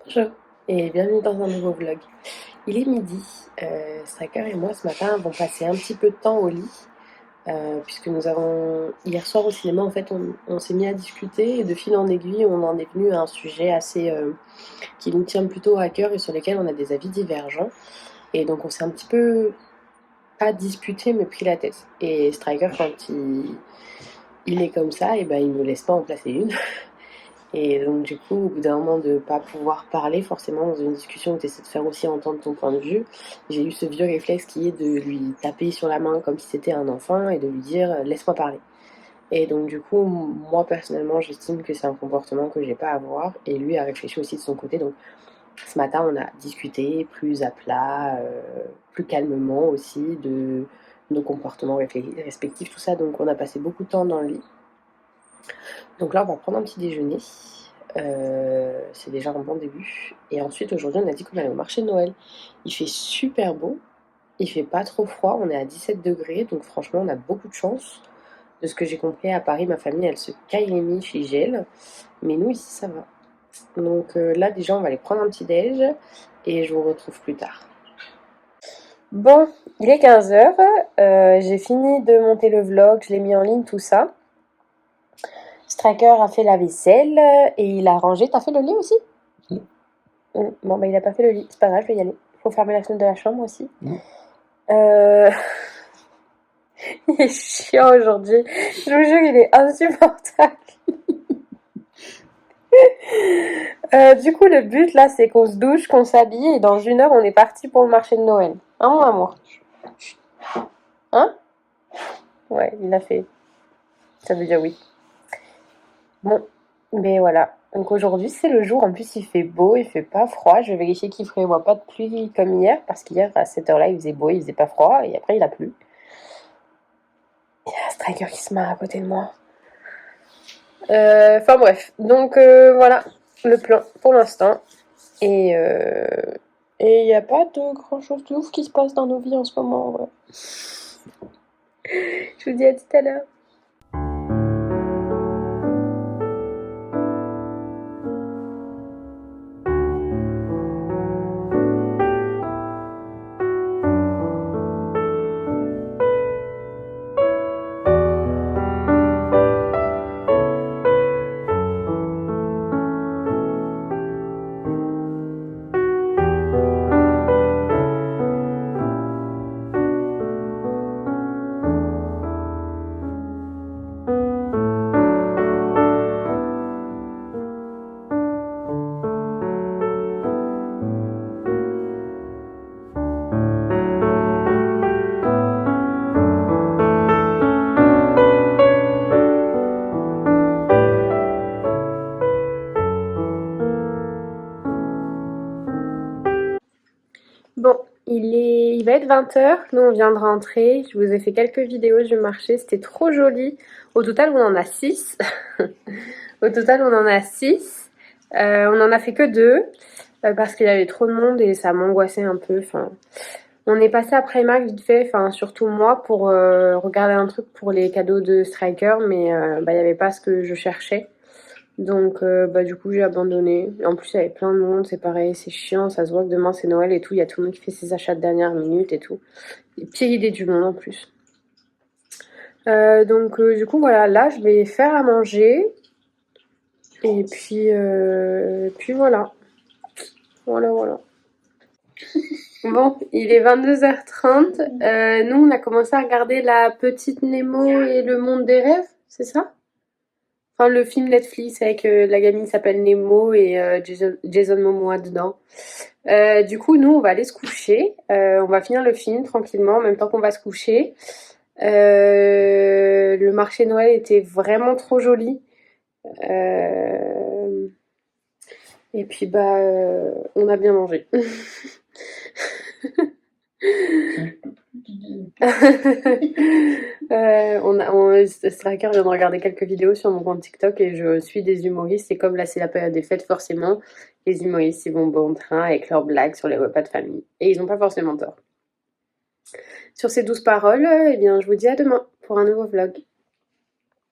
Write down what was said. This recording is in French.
Bonjour et bienvenue dans un nouveau vlog. Il est midi, Striker et moi ce matin avons passé un petit peu de temps au lit puisque nous avons hier soir au cinéma en fait on s'est mis à discuter et de fil en aiguille on en est venu à un sujet assez qui nous tient plutôt à cœur et sur lequel on a des avis divergents et donc on s'est un petit peu pas disputé mais pris la tête et Striker quand il est comme ça et ben il ne laisse pas en placer une. Et donc du coup, au bout d'un moment de ne pas pouvoir parler forcément dans une discussion où tu essaies de faire aussi entendre ton point de vue, j'ai eu ce vieux réflexe qui est de lui taper sur la main comme si c'était un enfant et de lui dire laisse-moi parler. Et donc du coup, moi personnellement, j'estime que c'est un comportement que j'ai pas à avoir et lui a réfléchi aussi de son côté. Donc ce matin, on a discuté plus à plat, plus calmement aussi de nos comportements respectifs, tout ça. Donc on a passé beaucoup de temps dans le lit. Donc là, on va prendre un petit déjeuner. C'est déjà un bon début. Et ensuite, aujourd'hui, on a dit qu'on allait au marché de Noël. Il fait super beau, il fait pas trop froid, on est à 17 degrés, donc franchement, on a beaucoup de chance. De ce que j'ai compris, à Paris, ma famille, elle se caille les miches, il gèle. Mais nous, ici, ça va. Donc là, déjà, on va aller prendre un petit déj et je vous retrouve plus tard. Bon, il est 15h, j'ai fini de monter le vlog, je l'ai mis en ligne, tout ça. Stracker a fait la vaisselle et il a rangé. T'as fait le lit aussi? Bon, bah il a pas fait le lit, c'est pas grave, je vais y aller. Faut fermer la fenêtre de la chambre aussi. Euh... il est chiant aujourd'hui. Je vous jure, il est insupportable. Du coup, le but là, c'est qu'on se douche, qu'on s'habille et dans 1 heure, on est parti pour le marché de Noël. Hein, mon amour? Hein? Ouais, il l'a fait. Ça veut dire oui. Bon, mais voilà. Donc aujourd'hui, c'est le jour. En plus, il fait beau, il fait pas froid. Je vais vérifier qu'il ne prévoit pas de pluie comme hier, parce qu'hier, à cette heure-là, il faisait beau, il faisait pas froid, et après, il a plu. Il y a un striker qui se marre à côté de moi. Enfin bref, donc voilà le plan pour l'instant. Et il n'y a pas de grand chose de ouf qui se passe dans nos vies en ce moment. Ouais. Je vous dis à tout à l'heure. Bon, il va être 20h, nous on vient de rentrer, je vous ai fait quelques vidéos du marché, c'était trop joli. Au total on en a 6. Au total on en a 6. On en a fait que 2 parce qu'il y avait trop de monde et ça m'angoissait un peu. Enfin, on est passé après Primark vite fait, enfin surtout moi pour regarder un truc pour les cadeaux de Striker, mais il n'y avait pas ce que je cherchais. Donc du coup j'ai abandonné. En plus il y avait plein de monde, c'est pareil, c'est chiant, ça se voit que demain c'est Noël et tout, il y a tout le monde qui fait ses achats de dernière minute et tout. Pire idée du monde en plus. Donc du coup voilà, là je vais faire à manger. Et puis voilà. Voilà. Bon, il est 22h30. Nous on a commencé à regarder La Petite Nemo et le monde des rêves, c'est ça? Enfin, le film Netflix avec la gamine s'appelle Nemo et Jason Momoa dedans. Du coup, nous, on va aller se coucher. On va finir le film tranquillement en même temps qu'on va se coucher. Le marché Noël était vraiment trop joli. Euh, et puis, on a bien mangé. Stracker vient de regarder quelques vidéos sur mon compte TikTok et je suis des humoristes. Et comme là, c'est la période des fêtes, forcément, les humoristes, ils vont bon train avec leurs blagues sur les repas de famille. Et ils n'ont pas forcément tort. Sur ces douces paroles, eh bien, je vous dis à demain pour un nouveau vlog.